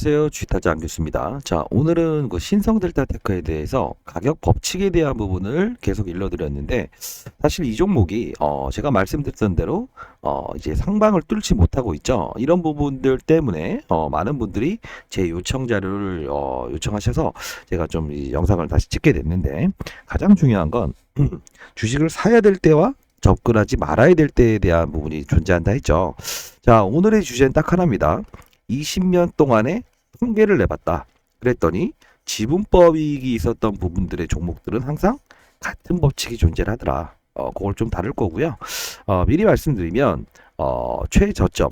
안녕하세요. 쥐타자 안교수입니다. 자, 오늘은 그 신성 델타 테크에 대해서 가격 법칙에 대한 부분을 계속 일러드렸는데, 사실 이 종목이, 제가 말씀드렸던 대로, 이제 상방을 뚫지 못하고 있죠. 이런 부분들 때문에, 많은 분들이 제 요청 자료를, 요청하셔서 제가 좀 이 영상을 다시 찍게 됐는데, 가장 중요한 건, 주식을 사야 될 때와 접근하지 말아야 될 때에 대한 부분이 존재한다 했죠. 자, 오늘의 주제는 딱 하나입니다. 20년 동안에 통계를 내봤다. 그랬더니 지분법 이익이 있었던 부분들의 종목들은 항상 같은 법칙이 존재하더라. 그걸 좀 다룰 거고요. 미리 말씀드리면 최저점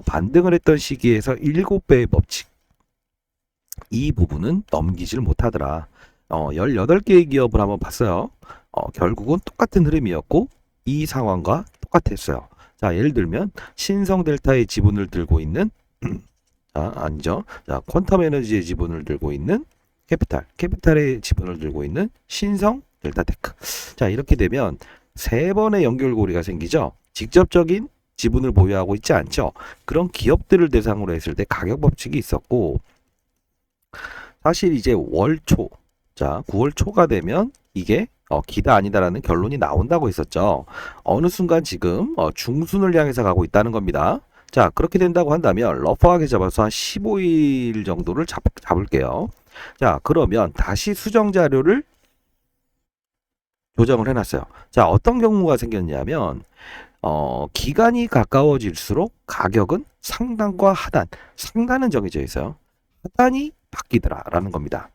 반등을 했던 시기에서 7배의 법칙 이 부분은 넘기질 못하더라. 18개의 기업을 한번 봤어요. 결국은 똑같은 흐름이었고 이 상황과 똑같았어요. 자, 예를 들면 신성델타의 지분을 들고 있는 아니죠. 자, 퀀텀 에너지의 지분을 들고 있는 캐피탈의 지분을 들고 있는 신성 델타테크. 자, 이렇게 되면 세 번의 연결고리가 생기죠. 직접적인 지분을 보유하고 있지 않죠. 그런 기업들을 대상으로 했을 때 가격 법칙이 있었고, 사실 이제 월초, 자, 9월 초가 되면 이게 기다 아니다라는 결론이 나온다고 했었죠. 어느 순간 지금 중순을 향해서 가고 있다는 겁니다. 자, 그렇게 된다고 한다면 러프하게 잡아서 한 15일 정도를 잡을게요. 자, 그러면 다시 수정 자료를 조정을 해놨어요. 자, 어떤 경우가 생겼냐면 기간이 가까워질수록 가격은 상단과 하단, 상단은 정해져 있어요. 하단이 바뀌더라라는 겁니다.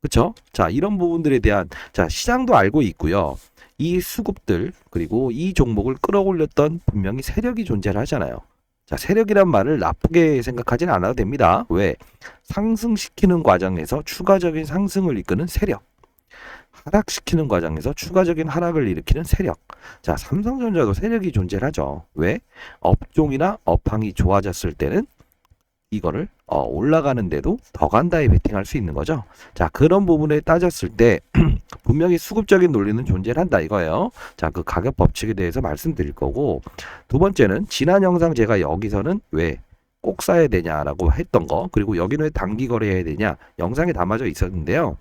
그쵸? 자, 이런 부분들에 대한, 자, 시장도 알고 있고요. 이 수급들, 그리고 이 종목을 끌어올렸던 분명히 세력이 존재를 하잖아요. 자, 세력이란 말을 나쁘게 생각하지는 않아도 됩니다. 왜? 상승시키는 과정에서 추가적인 상승을 이끄는 세력. 하락시키는 과정에서 추가적인 하락을 일으키는 세력. 자, 삼성전자도 세력이 존재를 하죠. 왜? 업종이나 업황이 좋아졌을 때는 이거를 올라가는데도 더 간다에 베팅할 수 있는 거죠. 자, 그런 부분에 따졌을 때 분명히 수급적인 논리는 존재를 한다 이거예요. 자, 그 가격 법칙에 대해서 말씀드릴 거고, 두 번째는 지난 영상 제가 여기서는 왜 꼭 사야 되냐라고 했던 거, 그리고 여기는 왜 단기 거래해야 되냐 영상에 담아져 있었는데요.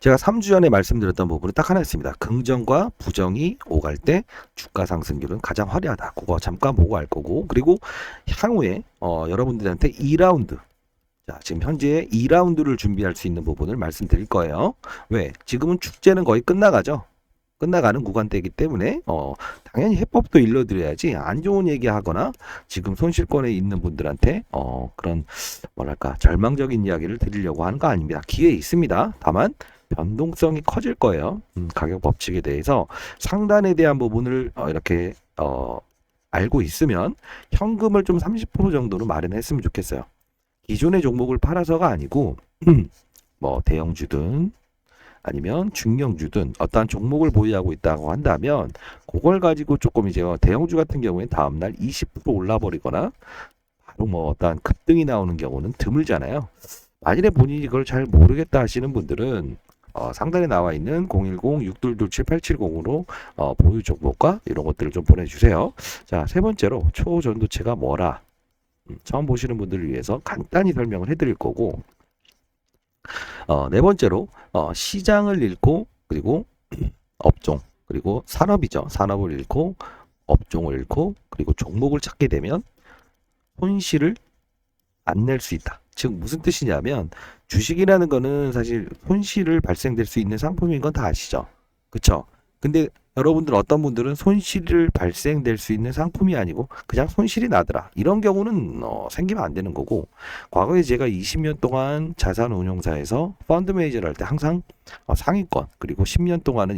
제가 3주 전에 말씀드렸던 부분이 딱 하나 있습니다. 긍정과 부정이 오갈 때 주가 상승률은 가장 화려하다. 그거 잠깐 보고 할 거고, 그리고 향후에 여러분들한테 2라운드, 자, 지금 현재 2라운드를 준비할 수 있는 부분을 말씀드릴 거예요. 왜? 지금은 축제는 거의 끝나가죠. 끝나가는 구간대이기 때문에 당연히 해법도 일러드려야지 안 좋은 얘기하거나 지금 손실권에 있는 분들한테 그런 뭐랄까 절망적인 이야기를 드리려고 하는 거 아닙니다. 기회 있습니다. 다만 변동성이 커질 거예요. 가격 법칙에 대해서 상단에 대한 부분을 이렇게 알고 있으면 현금을 좀 30% 정도로 마련했으면 좋겠어요. 기존의 종목을 팔아서가 아니고 뭐 대형주든 아니면 중형주든 어떠한 종목을 보유하고 있다고 한다면 그걸 가지고 조금 이제 대형주 같은 경우에 다음날 20% 올라버리거나 바로 뭐 어떠한 급등이 나오는 경우는 드물잖아요. 만일에 본인이 이걸 잘 모르겠다 하시는 분들은 상단에 나와 있는 010-622-7870으로 보유 종목과 이런 것들을 좀 보내주세요. 자, 세 번째로 초전도체가 뭐라 처음 보시는 분들을 위해서 간단히 설명을 해드릴 거고, 네 번째로 시장을 잃고 그리고 업종 그리고 산업이죠. 산업을 잃고 업종을 잃고 그리고 종목을 찾게 되면 손실을 안 낼 수 있다. 즉 무슨 뜻이냐면 주식이라는 거는 사실 손실을 발생될 수 있는 상품인 건 다 아시죠? 그쵸? 근데 여러분들 어떤 분들은 손실을 발생될 수 있는 상품이 아니고 그냥 손실이 나더라. 이런 경우는 생기면 안 되는 거고, 과거에 제가 20년 동안 자산 운용사에서 펀드 매니저를 할 때 항상 상위권 그리고 10년 동안은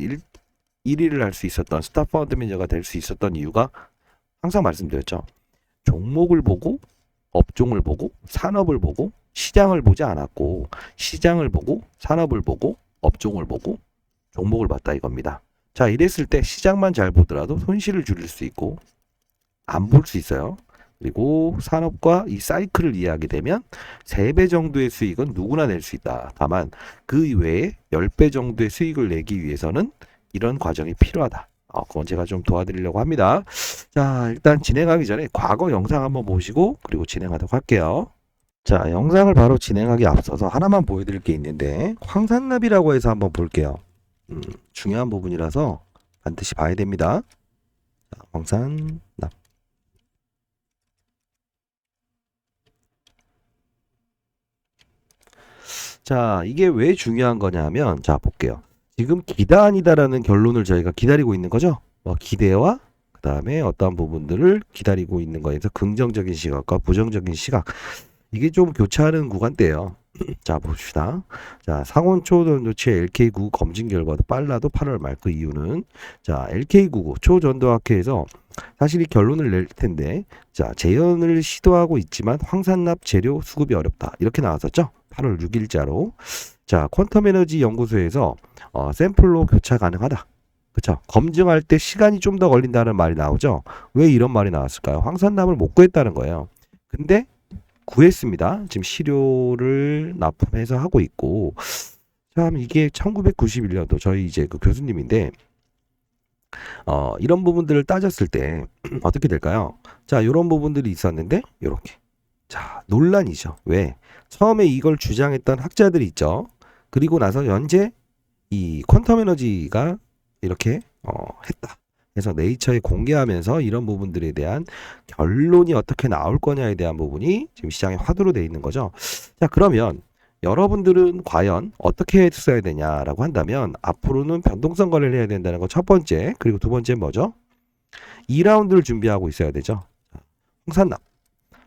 1위를 할 수 있었던 스타 펀드 매니저가 될 수 있었던 이유가 항상 말씀드렸죠. 종목을 보고 업종을 보고 산업을 보고 시장을 보지 않았고, 시장을 보고 산업을 보고 업종을 보고 종목을 봤다 이겁니다. 자, 이랬을 때 시장만 잘 보더라도 손실을 줄일 수 있고 안 볼 수 있어요. 그리고 산업과 이 사이클을 이해하게 되면 3배 정도의 수익은 누구나 낼 수 있다. 다만 그 외에 10배 정도의 수익을 내기 위해서는 이런 과정이 필요하다. 그건 제가 좀 도와드리려고 합니다. 자, 일단 진행하기 전에 과거 영상 한번 보시고 그리고 진행하도록 할게요. 자, 영상을 바로 진행하기 앞서서 하나만 보여드릴 게 있는데 황산납이라고 해서 한번 볼게요. 중요한 부분이라서 반드시 봐야 됩니다. 자, 황산납. 자, 이게 왜 중요한 거냐면, 자, 볼게요. 지금 기다 아니다라는 결론을 저희가 기다리고 있는 거죠. 기대와 그 다음에 어떠한 부분들을 기다리고 있는 거에서 긍정적인 시각과 부정적인 시각. 이게 좀 교차하는 구간대예요. 자, 봅시다. 자, 상온 초전도체 LK99 검진 결과도 빨라도 8월 말. 그 이유는 자, LK99 초전도학회에서 사실 이 결론을 낼 텐데, 자, 재현을 시도하고 있지만 황산납 재료 수급이 어렵다. 이렇게 나왔었죠. 8월 6일자로. 자, 퀀텀 에너지 연구소에서 샘플로 교차 가능하다. 그쵸? 검증할 때 시간이 좀 더 걸린다는 말이 나오죠. 왜 이런 말이 나왔을까요? 황산납을 못 구했다는 거예요. 근데 구했습니다. 지금 시료를 납품해서 하고 있고, 참 이게 1991년도 저희 이제 그 교수님인데, 이런 부분들을 따졌을 때 어떻게 될까요? 자, 이런 부분들이 있었는데 이렇게. 자, 논란이죠. 왜? 처음에 이걸 주장했던 학자들이 있죠. 그리고 나서 현재 이 퀀텀 에너지가 이렇게 했다. 그래서 네이처에 공개하면서 이런 부분들에 대한 결론이 어떻게 나올 거냐에 대한 부분이 지금 시장에 화두로 되어 있는 거죠. 자, 그러면 여러분들은 과연 어떻게 했어야 되냐라고 한다면 앞으로는 변동성 거래를 해야 된다는 거 첫 번째, 그리고 두 번째 뭐죠? 2라운드를 준비하고 있어야 되죠. 황산납.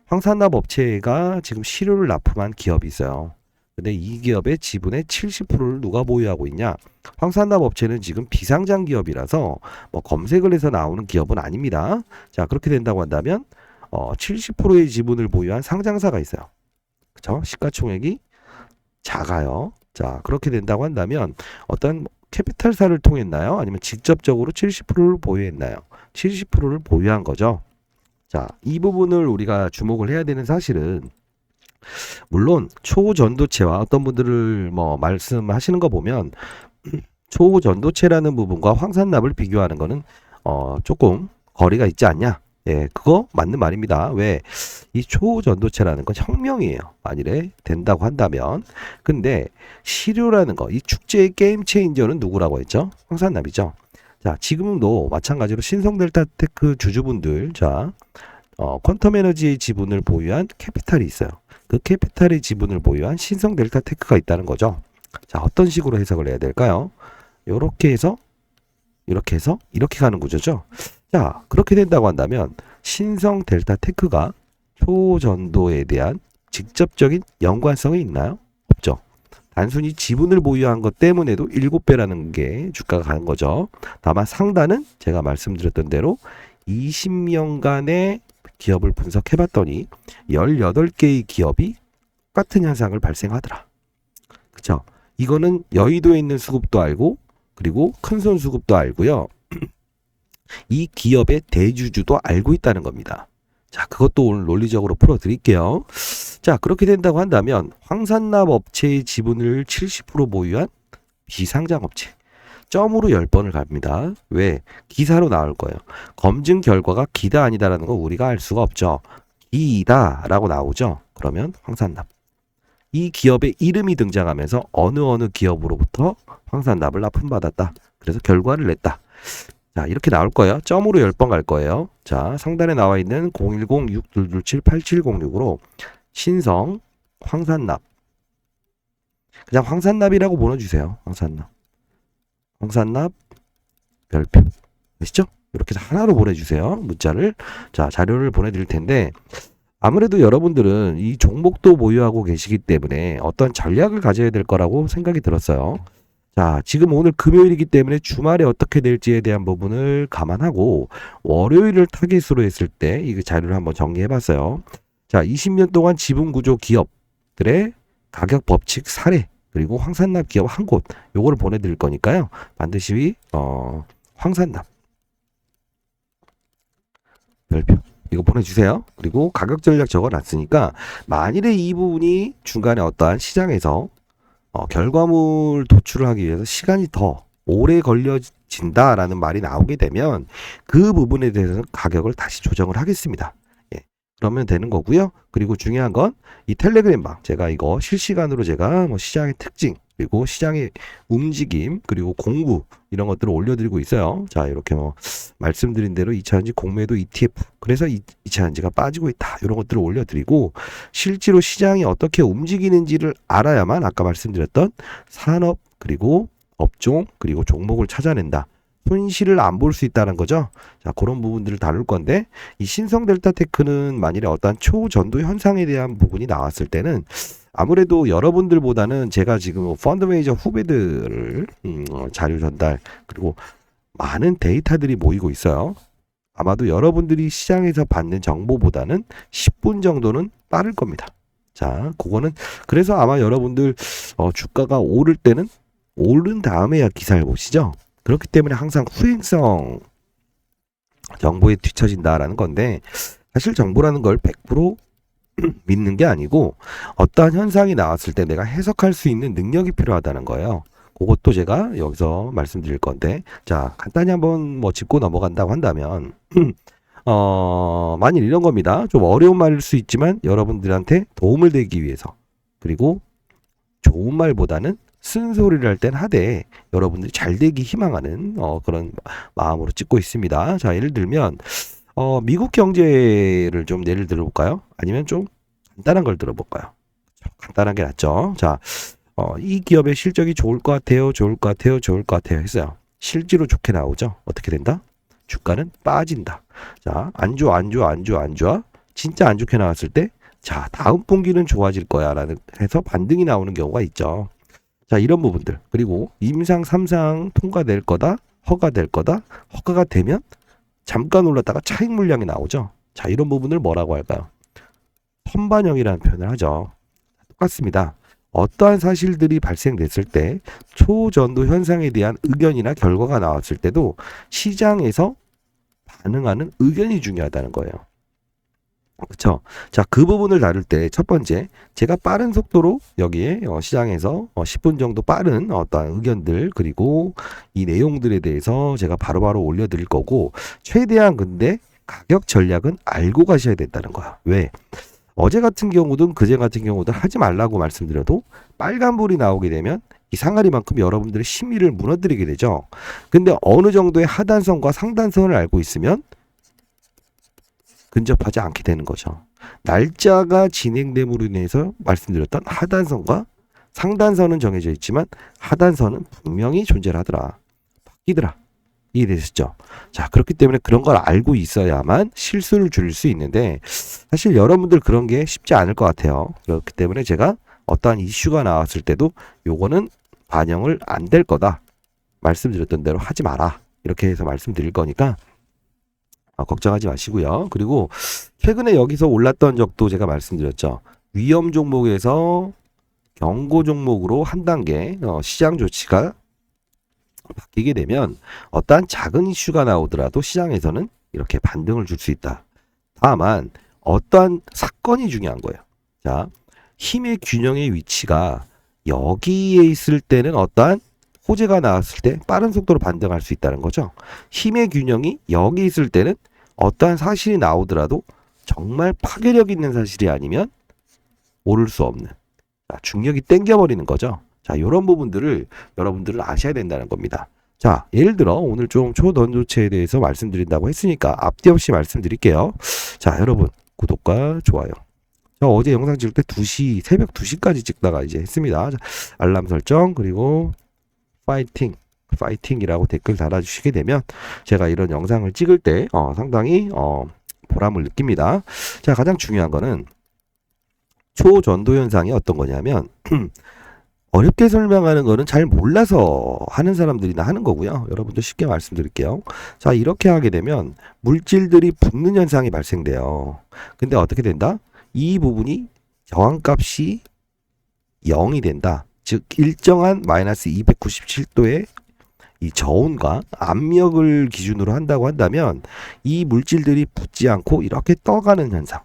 황산납 업체가 지금 시료를 납품한 기업이 있어요. 근데 이 기업의 지분의 70%를 누가 보유하고 있냐? 황산납 업체는 지금 비상장 기업이라서 뭐 검색을 해서 나오는 기업은 아닙니다. 자, 그렇게 된다고 한다면 70%의 지분을 보유한 상장사가 있어요. 그렇죠? 시가총액이 작아요. 자, 그렇게 된다고 한다면 어떤 캐피탈사를 통했나요? 아니면 직접적으로 70%를 보유했나요? 70%를 보유한 거죠. 자, 이 부분을 우리가 주목을 해야 되는 사실은 물론 초전도체와 어떤 분들을 뭐 말씀하시는 거 보면 초전도체라는 부분과 황산납을 비교하는 거는 조금 거리가 있지 않냐? 예, 그거 맞는 말입니다. 왜? 이 초전도체라는 건 혁명이에요. 만일에 된다고 한다면. 근데 시료라는 거, 이 축제의 게임 체인저는 누구라고 했죠? 황산납이죠. 자, 지금도 마찬가지로 신성델타테크 주주분들, 자, 퀀텀 에너지의 지분을 보유한 캐피탈이 있어요. 그 캐피탈의 지분을 보유한 신성델타테크가 있다는 거죠. 자, 어떤 식으로 해석을 해야 될까요? 요렇게 해서 이렇게 해서 이렇게 가는 구조죠. 자, 그렇게 된다고 한다면 신성델타테크가 초전도에 대한 직접적인 연관성이 있나요? 없죠. 단순히 지분을 보유한 것 때문에도 7배라는 게 주가가 가는 거죠. 다만 상단은 제가 말씀드렸던 대로 20년간의 기업을 분석해 봤더니 18개의 기업이 똑같은 현상을 발생하더라. 그쵸? 이거는 여의도에 있는 수급도 알고 그리고 큰손 수급도 알고요. 이 기업의 대주주도 알고 있다는 겁니다. 자, 그것도 오늘 논리적으로 풀어드릴게요. 자, 그렇게 된다고 한다면 황산납 업체의 지분을 70% 보유한 비상장 업체. 점으로 10번을 갑니다. 왜? 기사로 나올 거예요. 검증 결과가 기다 아니다라는 거 우리가 알 수가 없죠. 기다라고 나오죠. 그러면 황산납. 이 기업의 이름이 등장하면서 어느 기업으로부터 황산납을 납품받았다. 그래서 결과를 냈다. 자, 이렇게 나올 거예요. 점으로 10번 갈 거예요. 자, 상단에 나와 있는 010-6227-8706으로 신성 황산납. 그냥 황산납이라고 보내주세요. 황산납 별표. 아시죠? 이렇게 해서 하나로 보내주세요. 문자를. 자, 자료를 보내드릴 텐데 아무래도 여러분들은 이 종목도 보유하고 계시기 때문에 어떤 전략을 가져야 될 거라고 생각이 들었어요. 자, 지금 오늘 금요일이기 때문에 주말에 어떻게 될지에 대한 부분을 감안하고 월요일을 타깃으로 했을 때 이 자료를 한번 정리해 봤어요. 자, 20년 동안 지분 구조 기업들의 가격 법칙 사례 그리고 황산납 기업 한 곳 요거를 보내드릴 거니까요. 반드시 황산납 별표 이거 보내주세요. 그리고 가격 전략 적어놨으니까 만일에 이 부분이 중간에 어떠한 시장에서 결과물 도출을 하기 위해서 시간이 더 오래 걸려진다라는 말이 나오게 되면 그 부분에 대해서는 가격을 다시 조정을 하겠습니다. 예. 그러면 되는 거고요. 그리고 중요한 건 이 텔레그램방 제가 이거 실시간으로 제가 뭐 시장의 특징 그리고 시장의 움직임 그리고 공부 이런 것들을 올려드리고 있어요. 자 이렇게 뭐 말씀드린 대로 2차전지 공매도 ETF 그래서 2차전지가 빠지고 있다 이런 것들을 올려드리고 실제로 시장이 어떻게 움직이는지를 알아야만 아까 말씀드렸던 산업 그리고 업종 그리고 종목을 찾아낸다. 손실을 안 볼 수 있다는 거죠. 자, 그런 부분들을 다룰 건데, 이 신성 델타테크는 만일에 어떠한 초전도 현상에 대한 부분이 나왔을 때는 아무래도 여러분들보다는 제가 지금 펀드 매니저 후배들을 자료 전달 그리고 많은 데이터들이 모이고 있어요. 아마도 여러분들이 시장에서 받는 정보보다는 10분 정도는 빠를 겁니다. 자, 그거는 그래서 아마 여러분들 주가가 오를 때는 오른 다음에야 기사를 보시죠. 그렇기 때문에 항상 후행성 정보에 뒤처진다라는 건데 사실 정보라는 걸 100% 믿는 게 아니고 어떠한 현상이 나왔을 때 내가 해석할 수 있는 능력이 필요하다는 거예요. 그것도 제가 여기서 말씀드릴 건데 자 간단히 한번 뭐 짚고 넘어간다고 한다면 만일 이런 겁니다. 좀 어려운 말일 수 있지만 여러분들한테 도움을 되기 위해서 그리고 좋은 말보다는 쓴소리를 할 땐 하되 여러분들이 잘 되기 희망하는 그런 마음으로 찍고 있습니다. 자 예를 들면 미국 경제를 좀 예를 들어볼까요? 아니면 좀 간단한 걸 들어볼까요? 간단한 게 낫죠. 자, 이 기업의 실적이 좋을 것 같아요, 좋을 것 같아요, 좋을 것 같아요 했어요. 실제로 좋게 나오죠. 어떻게 된다? 주가는 빠진다. 자, 안 좋아, 안 좋아, 안 좋아, 안 좋아. 진짜 안 좋게 나왔을 때, 자, 다음 분기는 좋아질 거야라는 해서 반등이 나오는 경우가 있죠. 자, 이런 부분들. 그리고 임상 3상 통과될 거다, 허가될 거다, 허가가 되면 잠깐 올랐다가 차익 물량이 나오죠. 자, 이런 부분을 뭐라고 할까요? 선반영이라는 표현을 하죠. 똑같습니다. 어떠한 사실들이 발생됐을 때 초전도 현상에 대한 의견이나 결과가 나왔을 때도 시장에서 반응하는 의견이 중요하다는 거예요. 그렇죠. 자, 그 부분을 다룰 때 첫 번째, 제가 빠른 속도로 여기에 시장에서 10분 정도 빠른 어떠한 의견들 그리고 이 내용들에 대해서 제가 바로바로 올려드릴 거고 최대한 근데 가격 전략은 알고 가셔야 된다는 거야. 왜? 어제 같은 경우든 그제 같은 경우든 하지 말라고 말씀드려도 빨간불이 나오게 되면 이 상하리만큼 여러분들의 심리를 무너뜨리게 되죠. 근데 어느 정도의 하단선과 상단선을 알고 있으면 근접하지 않게 되는 거죠. 날짜가 진행됨으로 인해서 말씀드렸던 하단선과 상단선은 정해져 있지만 하단선은 분명히 존재를 하더라. 바뀌더라. 이해되셨죠? 자, 그렇기 때문에 그런 걸 알고 있어야만 실수를 줄일 수 있는데 사실 여러분들 그런 게 쉽지 않을 것 같아요. 그렇기 때문에 제가 어떠한 이슈가 나왔을 때도 요거는 반영을 안 될 거다. 말씀드렸던 대로 하지 마라. 이렇게 해서 말씀드릴 거니까 걱정하지 마시고요. 그리고 최근에 여기서 올랐던 적도 제가 말씀드렸죠. 위험 종목에서 경고 종목으로 한 단계 시장 조치가 바뀌게 되면 어떠한 작은 이슈가 나오더라도 시장에서는 이렇게 반등을 줄 수 있다. 다만 어떠한 사건이 중요한 거예요. 자, 힘의 균형의 위치가 여기에 있을 때는 어떠한 호재가 나왔을 때 빠른 속도로 반등할 수 있다는 거죠. 힘의 균형이 여기 있을 때는 어떠한 사실이 나오더라도 정말 파괴력 있는 사실이 아니면 오를 수 없는 중력이 땡겨버리는 거죠. 자, 이런 부분들을 여러분들은 아셔야 된다는 겁니다. 자, 예를 들어 오늘 좀 초던조체에 대해서 말씀드린다고 했으니까 앞뒤 없이 말씀드릴게요. 자, 여러분 구독과 좋아요. 저 어제 영상 찍을 때 2시, 새벽 2시까지 찍다가 이제 했습니다. 자, 알람 설정 그리고 파이팅이라고 댓글 달아주시게 되면 제가 이런 영상을 찍을 때 상당히 보람을 느낍니다. 자, 가장 중요한 거는 초전도 현상이 어떤 거냐면 어렵게 설명하는 거는 잘 몰라서 하는 사람들이나 하는 거고요. 여러분도 쉽게 말씀드릴게요. 자, 이렇게 하게 되면 물질들이 붙는 현상이 발생돼요. 근데 어떻게 된다? 이 부분이 저항값이 0이 된다. 즉 일정한 마이너스 297도의 이 저온과 압력을 기준으로 한다고 한다면 이 물질들이 붙지 않고 이렇게 떠가는 현상.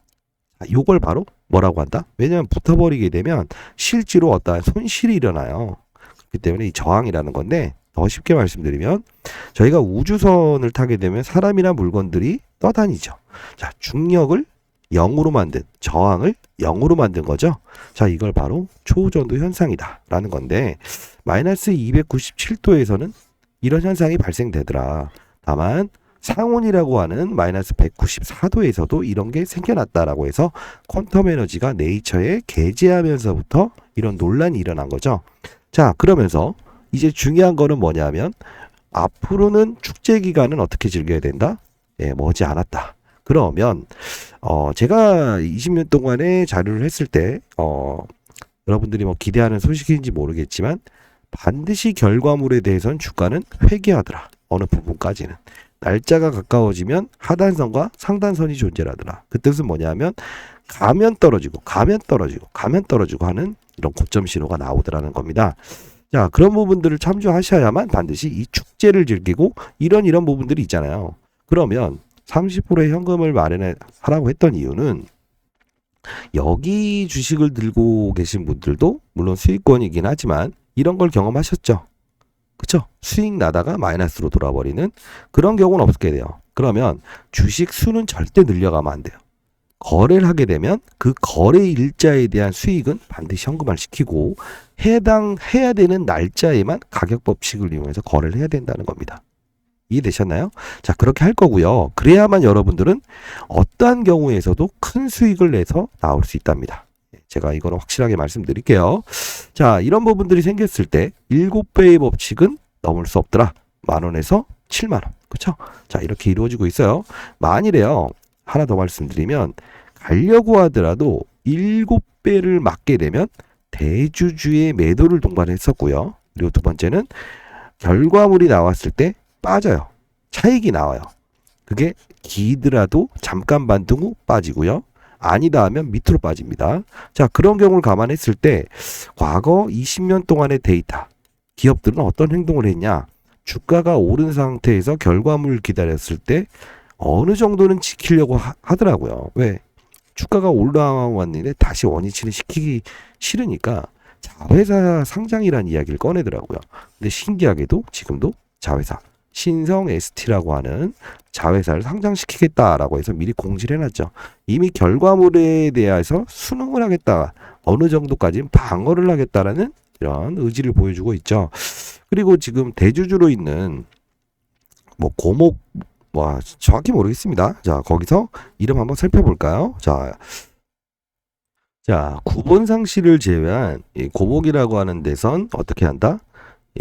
요걸 바로 뭐라고 한다? 왜냐하면 붙어버리게 되면 실제로 어떠한 손실이 일어나요. 그렇기 때문에 이 저항이라는 건데 더 쉽게 말씀드리면 저희가 우주선을 타게 되면 사람이나 물건들이 떠다니죠. 자, 중력을 0으로 만든 저항을 0으로 만든 거죠. 자, 이걸 바로 초전도 현상이다 라는 건데 마이너스 297도에서는 이런 현상이 발생되더라. 다만 상온이라고 하는 마이너스 194도에서도 이런 게 생겨났다라고 해서 퀀텀 에너지가 네이처에 게재하면서부터 이런 논란이 일어난 거죠. 자, 그러면서 이제 중요한 거는 뭐냐면 앞으로는 축제 기간은 어떻게 즐겨야 된다? 예, 머지 않았다. 그러면 제가 20년 동안에 자료를 했을 때 여러분들이 뭐 기대하는 소식인지 모르겠지만 반드시 결과물에 대해서는 주가는 회귀하더라. 어느 부분까지는. 날짜가 가까워지면 하단선과 상단선이 존재하더라. 그 뜻은 뭐냐면 가면 떨어지고 하는 이런 고점 신호가 나오더라는 겁니다. 자, 그런 부분들을 참조하셔야만 반드시 이 축제를 즐기고 이런 부분들이 있잖아요. 그러면 30%의 현금을 마련하라고 했던 이유는 여기 주식을 들고 계신 분들도 물론 수익권이긴 하지만 이런 걸 경험하셨죠. 그쵸? 수익 나다가 마이너스로 돌아버리는 그런 경우는 없게 돼요. 그러면 주식 수는 절대 늘려가면 안 돼요. 거래를 하게 되면 그 거래 일자에 대한 수익은 반드시 현금화 시키고 해당해야 되는 날짜에만 가격 법칙을 이용해서 거래를 해야 된다는 겁니다. 이해되셨나요? 자, 그렇게 할 거고요. 그래야만 여러분들은 어떠한 경우에서도 큰 수익을 내서 나올 수 있답니다. 제가 이거는 확실하게 말씀드릴게요. 자, 이런 부분들이 생겼을 때 7배의 법칙은 넘을 수 없더라. 10,000원에서 70,000원. 그쵸? 자, 이렇게 이루어지고 있어요. 만일에요. 하나 더 말씀드리면 가려고 하더라도 7배를 맞게 되면 대주주의 매도를 동반했었고요. 그리고 두 번째는 결과물이 나왔을 때 빠져요. 차익이 나와요. 그게 기더라도 잠깐 반등 후 빠지고요. 아니다 하면 밑으로 빠집니다. 자, 그런 경우를 감안했을 때 과거 20년 동안의 데이터 기업들은 어떤 행동을 했냐? 주가가 오른 상태에서 결과물을 기다렸을 때 어느 정도는 지키려고 하더라고요. 왜? 주가가 올라왔는데 다시 원위치를 시키기 싫으니까 자회사 상장이라는 이야기를 꺼내더라고요. 근데 신기하게도 지금도 자회사 신성 ST라고 하는 자회사를 상장시키겠다라고 해서 미리 공지를 해놨죠. 이미 결과물에 대해서 수능을 하겠다. 어느 정도까지는 방어를 하겠다라는 이런 의지를 보여주고 있죠. 그리고 지금 대주주로 있는 뭐 고목 정확히 모르겠습니다. 자, 거기서 이름 한번 살펴볼까요? 자, 9번상 씨를 제외한 이 고목이라고 하는 데선 어떻게 한다?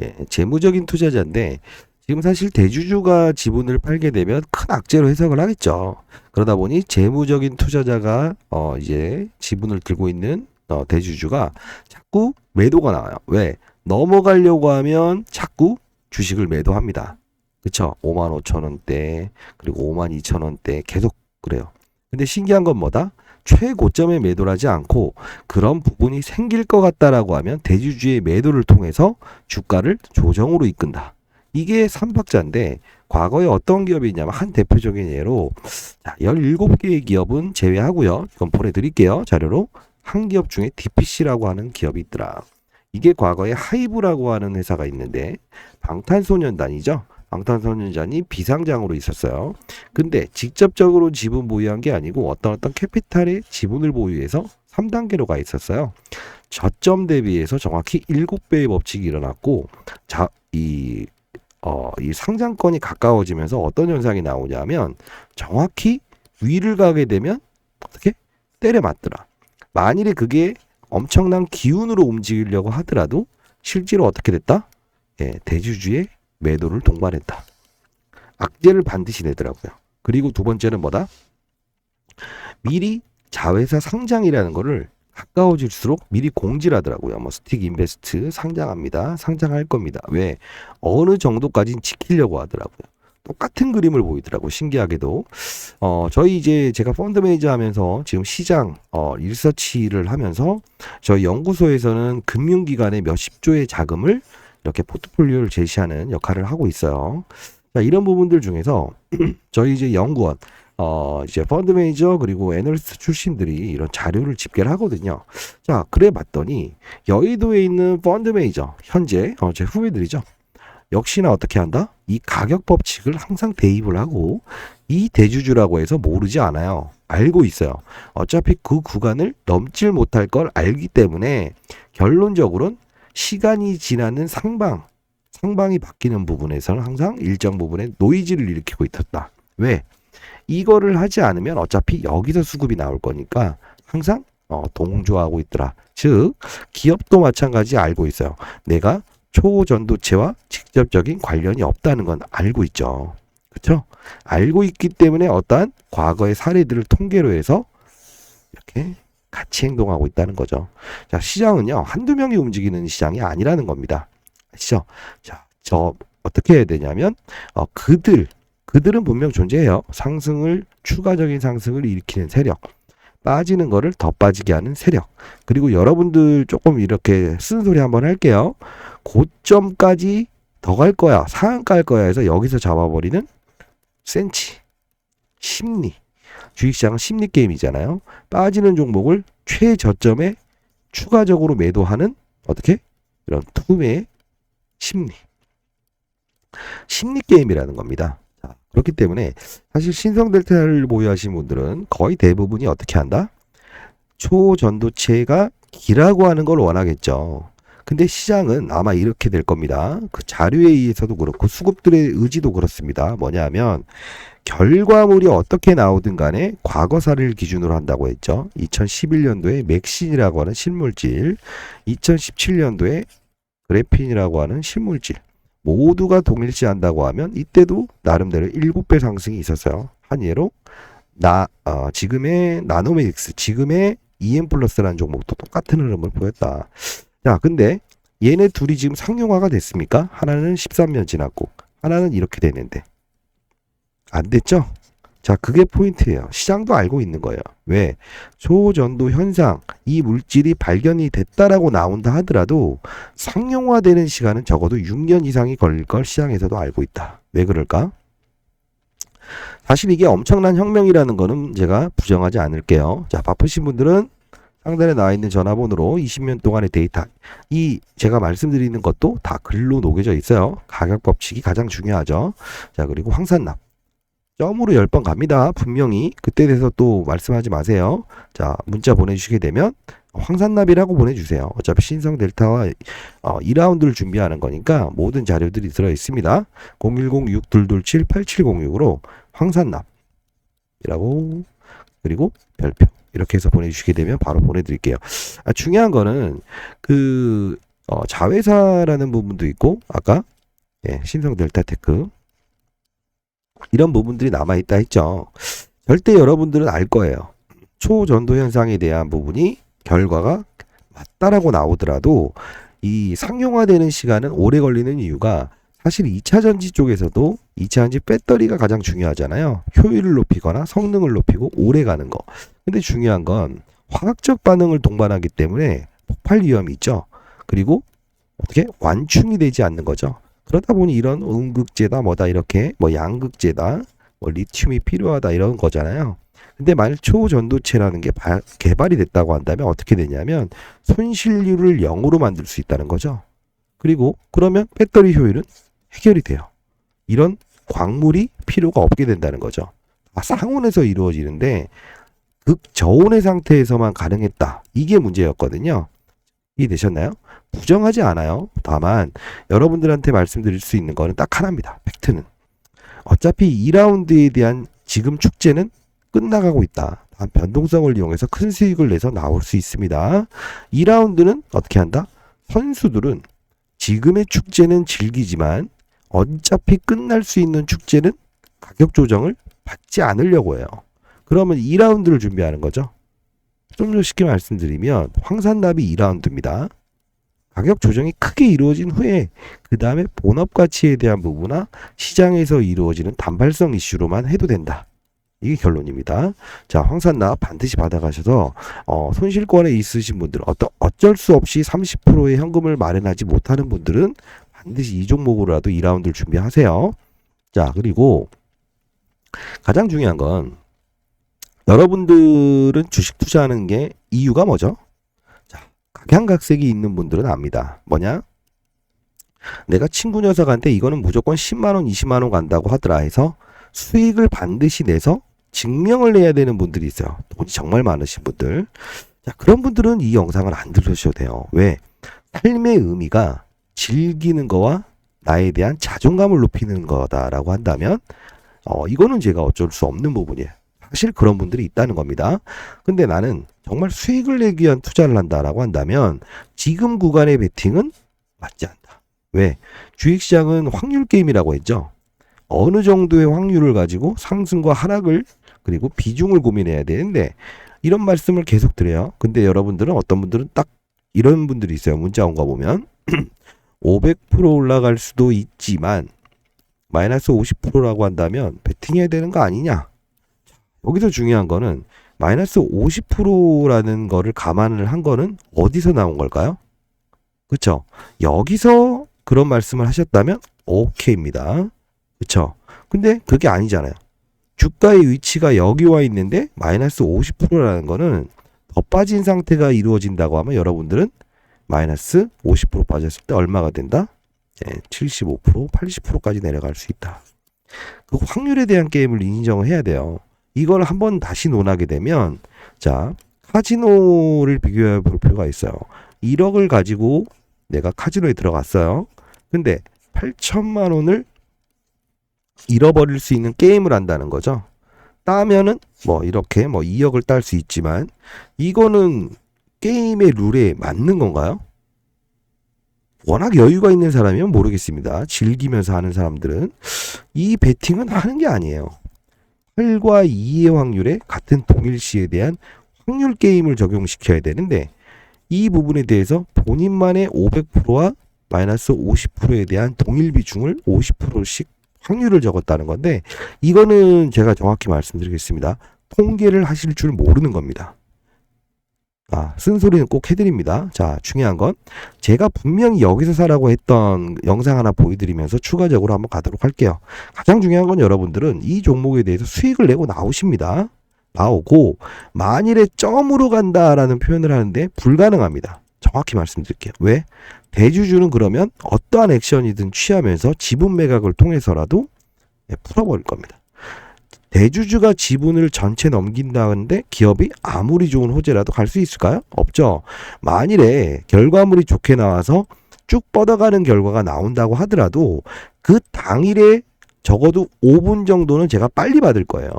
예, 재무적인 투자자인데 지금 사실 대주주가 지분을 팔게 되면 큰 악재로 해석을 하겠죠. 그러다 보니 재무적인 투자자가 이제 지분을 들고 있는 대주주가 자꾸 매도가 나와요. 왜? 넘어가려고 하면 자꾸 주식을 매도합니다. 그쵸? 55,000원대 그리고 52,000원대 계속 그래요. 근데 신기한 건 뭐다? 최고점에 매도를 하지 않고 그런 부분이 생길 것 같다라고 하면 대주주의 매도를 통해서 주가를 조정으로 이끈다. 이게 3박자인데 과거에 어떤 기업이 있냐면 한 대표적인 예로 17개의 기업은 제외하고요. 이건 보내드릴게요. 자료로. 한 기업 중에 DPC라고 하는 기업이 있더라. 이게 과거에 하이브라고 하는 회사가 있는데 방탄소년단이죠. 방탄소년단이 비상장으로 있었어요. 근데 직접적으로 지분 보유한 게 아니고 어떤 캐피탈의 지분을 보유해서 3단계로 가 있었어요. 저점 대비해서 정확히 7배의 법칙이 일어났고 이 상장권이 가까워지면서 어떤 현상이 나오냐면 정확히 위를 가게 되면 어떻게 때려 맞더라. 만일에 그게 엄청난 기운으로 움직이려고 하더라도 실제로 어떻게 됐다? 예, 대주주의 매도를 동반했다. 악재를 반드시 내더라고요. 그리고 두 번째는 뭐다? 미리 자회사 상장이라는 거를 가까워질수록 미리 공지를 하더라고요. 뭐 스틱 인베스트 상장합니다. 상장할 겁니다. 왜? 어느 정도까지는 지키려고 하더라고요. 똑같은 그림을 보이더라고요. 신기하게도. 저희 이제 제가 펀드 매니저 하면서 지금 시장 리서치를 하면서 저희 연구소에서는 금융기관의 몇십 조의 자금을 이렇게 포트폴리오를 제시하는 역할을 하고 있어요. 자, 이런 부분들 중에서 저희 이제 연구원 이제 펀드 매니저 그리고 애널리스트 출신들이 이런 자료를 집계를 하거든요. 자, 그래 봤더니 여의도에 있는 펀드 매니저 현재 제 후배들이죠. 역시나 어떻게 한다? 이 가격 법칙을 항상 대입을 하고 이 대주주라고 해서 모르지 않아요. 알고 있어요. 어차피 그 구간을 넘질 못할 걸 알기 때문에 결론적으로는 시간이 지나는 상방이 바뀌는 부분에서는 항상 일정 부분에 노이즈를 일으키고 있었다. 왜? 이거를 하지 않으면 어차피 여기서 수급이 나올 거니까 항상 동조하고 있더라. 즉 기업도 마찬가지 알고 있어요. 내가 초전도체와 직접적인 관련이 없다는 건 알고 있죠. 그렇죠? 알고 있기 때문에 어떠한 과거의 사례들을 통계로 해서 이렇게 같이 행동하고 있다는 거죠. 자, 시장은요, 한두 명이 움직이는 시장이 아니라는 겁니다. 아시죠? 자, 어떻게 해야 되냐면, 그들은 분명 존재해요. 추가적인 상승을 일으키는 세력. 빠지는 거를 더 빠지게 하는 세력. 그리고 여러분들 조금 이렇게 쓴소리 한번 할게요. 고점까지 더 갈 거야. 상한가 할 거야 해서 여기서 잡아버리는 센치. 심리. 주식시장은 심리 게임이잖아요. 빠지는 종목을 최저점에 추가적으로 매도하는 어떻게? 이런 투매의 심리. 심리 게임이라는 겁니다. 자, 그렇기 때문에 사실 신성델타를 보유하신 분들은 거의 대부분이 어떻게 한다? 초전도체가 기라고 하는 걸 원하겠죠. 근데 시장은 아마 이렇게 될 겁니다. 그 자료에 의해서도 그렇고 수급들의 의지도 그렇습니다. 뭐냐면 결과물이 어떻게 나오든 간에 과거사를 기준으로 한다고 했죠. 2011년도에 맥신이라고 하는 신물질, 2017년도에 그래핀이라고 하는 신물질 모두가 동일시한다고 하면 이때도 나름대로 7배 상승이 있었어요. 한 예로 지금의 나노메딕스, 지금의 EM플러스라는 종목도 똑같은 흐름을 보였다. 자, 근데 얘네 둘이 지금 상용화가 됐습니까? 하나는 13년 지났고 하나는 이렇게 되는데 안 됐죠? 자, 그게 포인트예요. 시장도 알고 있는 거예요. 왜? 초전도 현상, 이 물질이 발견이 됐다라고 나온다 하더라도 상용화되는 시간은 적어도 6년 이상이 걸릴 걸 시장에서도 알고 있다. 왜 그럴까? 사실 이게 엄청난 혁명이라는 거는 제가 부정하지 않을게요. 자, 바쁘신 분들은 상단에 나와 있는 전화번호로 20년 동안의 데이터, 제가 말씀드리는 것도 다 글로 녹여져 있어요. 가격 법칙이 가장 중요하죠. 자, 그리고 황산납. 점으로 10번 갑니다. 분명히 그때 대해서 또 말씀하지 마세요. 자, 문자 보내주시게 되면 황산납이라고 보내주세요. 어차피 신성델타와 2라운드를 준비하는 거니까 모든 자료들이 들어있습니다. 010-6227-8706으로 황산납이라고 그리고 별표 이렇게 해서 보내주시게 되면 바로 보내드릴게요. 중요한 거는 자회사라는 부분도 있고 아까 신성델타테크 이런 부분들이 남아있다 했죠. 절대 여러분들은 알 거예요. 초전도 현상에 대한 부분이 결과가 맞다라고 나오더라도 이 상용화되는 시간은 오래 걸리는 이유가 사실 2차전지 쪽에서도 2차전지 배터리가 가장 중요하잖아요. 효율을 높이거나 성능을 높이고 오래 가는 거. 근데 중요한 건 화학적 반응을 동반하기 때문에 폭발 위험이 있죠. 그리고 어떻게 완충이 되지 않는 거죠. 그러다 보니 이런 음극재다 뭐다 이렇게 양극재다 리튬이 필요하다 이런 거잖아요. 근데 만약 초전도체라는 게 개발이 됐다고 한다면 어떻게 되냐면 손실률을 0으로 만들 수 있다는 거죠. 그리고 그러면 배터리 효율은 해결이 돼요. 이런 광물이 필요가 없게 된다는 거죠. 상온에서 이루어지는데 극저온의 상태에서만 가능했다. 이게 문제였거든요. 이해되셨나요? 부정하지 않아요. 다만 여러분들한테 말씀드릴 수 있는 거는 딱 하나입니다. 팩트는. 어차피 2라운드에 대한 지금 축제는 끝나가고 있다. 변동성을 이용해서 큰 수익을 내서 나올 수 있습니다. 2라운드는 어떻게 한다? 선수들은 지금의 축제는 즐기지만 어차피 끝날 수 있는 축제는 가격 조정을 받지 않으려고 해요. 그러면 2라운드를 준비하는 거죠. 좀 더 쉽게 말씀드리면 황산납이 2라운드입니다. 가격 조정이 크게 이루어진 후에 그 다음에 본업 가치에 대한 부분이나 시장에서 이루어지는 단발성 이슈로만 해도 된다. 이게 결론입니다. 자, 황산납 반드시 받아가셔서 손실권에 있으신 분들 어쩔 수 없이 30%의 현금을 마련하지 못하는 분들은 반드시 이 종목으로라도 2라운드를 준비하세요. 자, 그리고 가장 중요한 건 여러분들은 주식 투자하는 게 이유가 뭐죠? 자, 각양각색이 있는 분들은 압니다. 뭐냐? 내가 친구 녀석한테 이거는 무조건 10만원, 20만원 간다고 하더라 해서 수익을 반드시 내서 증명을 해야 되는 분들이 있어요. 돈이 정말 많으신 분들. 자, 그런 분들은 이 영상을 안 들으셔도 돼요. 왜? 삶의 의미가 즐기는 거와 나에 대한 자존감을 높이는 거다라고 한다면 이거는 제가 어쩔 수 없는 부분이에요. 사실 그런 분들이 있다는 겁니다. 근데 나는 정말 수익을 내기 위한 투자를 한다라고 한다면 지금 구간의 베팅은 맞지 않다. 왜? 주식시장은 확률 게임이라고 했죠. 어느 정도의 확률을 가지고 상승과 하락을 그리고 비중을 고민해야 되는데 이런 말씀을 계속 드려요. 근데 여러분들은 어떤 분들은 딱 이런 분들이 있어요. 문자 온 거 보면 500% 올라갈 수도 있지만 마이너스 50%라고 한다면 베팅해야 되는 거 아니냐? 여기서 중요한 거는 마이너스 50%라는 거를 감안을 한 거는 어디서 나온 걸까요? 그쵸? 여기서 그런 말씀을 하셨다면 오케이입니다. 그쵸? 근데 그게 아니잖아요. 주가의 위치가 여기 와 있는데 마이너스 50%라는 거는 더 빠진 상태가 이루어진다고 하면 여러분들은 마이너스 50% 빠졌을 때 얼마가 된다? 75%, 80%까지 내려갈 수 있다. 그 확률에 대한 게임을 인정을 해야 돼요. 이걸 한번 다시 논하게 되면 자, 카지노를 비교해 볼 필요가 있어요. 1억을 가지고 내가 카지노에 들어갔어요. 근데 8천만 원을 잃어버릴 수 있는 게임을 한다는 거죠. 따면은 뭐 이렇게 뭐 2억을 딸 수 있지만 이거는 게임의 룰에 맞는 건가요? 워낙 여유가 있는 사람이면 모르겠습니다. 즐기면서 하는 사람들은 이 베팅은 하는 게 아니에요. 8과 2의 확률에 같은 동일시에 대한 확률 게임을 적용시켜야 되는데 이 부분에 대해서 본인만의 500%와 마이너스 50%에 대한 동일 비중을 50%씩 확률을 적었다는 건데 이거는 제가 정확히 말씀드리겠습니다. 통계를 하실 줄 모르는 겁니다. 쓴소리는 꼭 해드립니다. 자, 중요한 건 제가 분명히 여기서 사라고 했던 영상 하나 보여드리면서 추가적으로 한번 가도록 할게요. 가장 중요한 건 여러분들은 이 종목에 대해서 수익을 내고 나오십니다. 나오고 만일에 점으로 간다라는 표현을 하는데 불가능합니다. 정확히 말씀드릴게요. 왜? 대주주는 그러면 어떠한 액션이든 취하면서 지분 매각을 통해서라도 풀어버릴 겁니다. 대주주가 지분을 전체 넘긴다는데 기업이 아무리 좋은 호재라도 갈 수 있을까요? 없죠. 만일에 결과물이 좋게 나와서 쭉 뻗어가는 결과가 나온다고 하더라도 그 당일에 적어도 5분 정도는 제가 빨리 받을 거예요.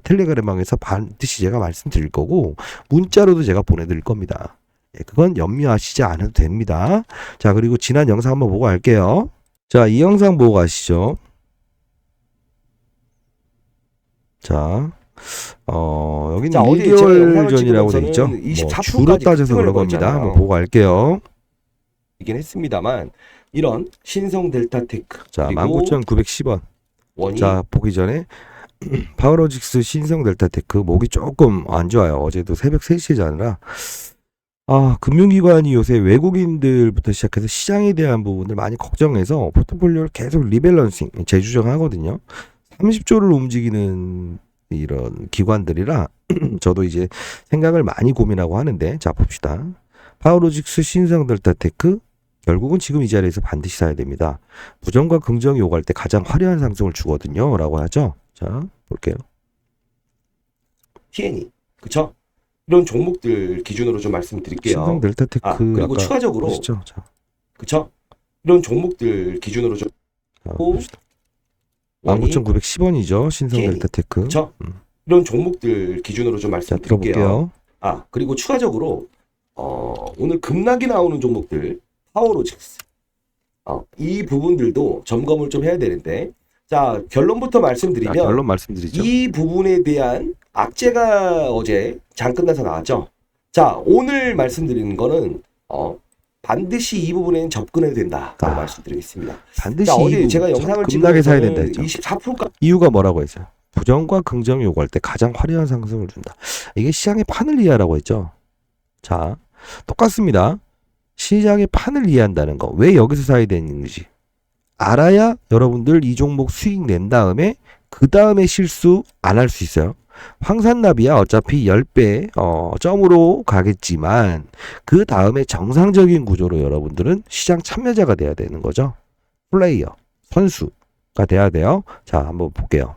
텔레그램방에서 반드시 제가 말씀드릴 거고 문자로도 제가 보내드릴 겁니다. 그건 염려하시지 않아도 됩니다. 자, 그리고 지난 영상 한번 보고 갈게요. 자, 이 영상 보고 가시죠. 자, 여기는 1개월 전이라고 돼 있죠. 뭐 주로 따져서 그런 겁니다. 한번 보고 갈게요. 이긴 했습니다만 이런 신성 델타테크 자, 19,910원. 자, 보기 전에 파워로직스 신성 델타테크 목이 조금 안 좋아요. 어제도 새벽 3시에 자느라 금융기관이 요새 외국인들부터 시작해서 시장에 대한 부분을 많이 걱정해서 포트폴리오를 계속 리밸런싱, 재조정하거든요. 30조를 움직이는 이런 기관들이라 저도 이제 생각을 많이 고민하고 하는데 자, 봅시다. 파워로직스 신성 델타테크 결국은 지금 이 자리에서 반드시 사야 됩니다. 부정과 긍정이 오갈 때 가장 화려한 상승을 주거든요 라고 하죠. 자, 볼게요. TNE 그쵸? 이런 종목들 기준으로 좀 말씀드릴게요. 신성 델타테크 그리고 추가적으로 보시죠. 자. 그쵸? 이런 종목들 기준으로 좀 봅시다. 19,910원이죠. 신성 델타테크. 그쵸? 이런 종목들 기준으로 좀 말씀드릴게요. 들어볼게요. 그리고 추가적으로 오늘 급락이 나오는 종목들 파워로직스 이 부분들도 점검을 좀 해야 되는데 자, 결론부터 말씀드리면 결론 말씀드리죠. 이 부분에 대한 악재가 어제 장 끝나서 나왔죠. 자, 오늘 말씀드리는 거는 반드시 이 부분에는 접근해야 된다라고 말씀드리겠습니다. 반드시 자, 어제 제가 영상을 급락에 사야 된다 했죠. 24%가 이유가 뭐라고 했어요? 부정과 긍정이 오갈 때 가장 화려한 상승을 준다. 이게 시장의 판을 이해하라고 했죠. 자, 똑같습니다. 시장의 판을 이해한다는 거. 왜 여기서 사야 되는지 알아야 여러분들 이 종목 수익 낸 다음에 그 다음에 실수 안 할 수 있어요. 황산나비야 어차피 10배 점으로 가겠지만 그 다음에 정상적인 구조로 여러분들은 시장 참여자가 돼야 되는 거죠. 플레이어, 선수가 돼야 돼요. 자, 한번 볼게요.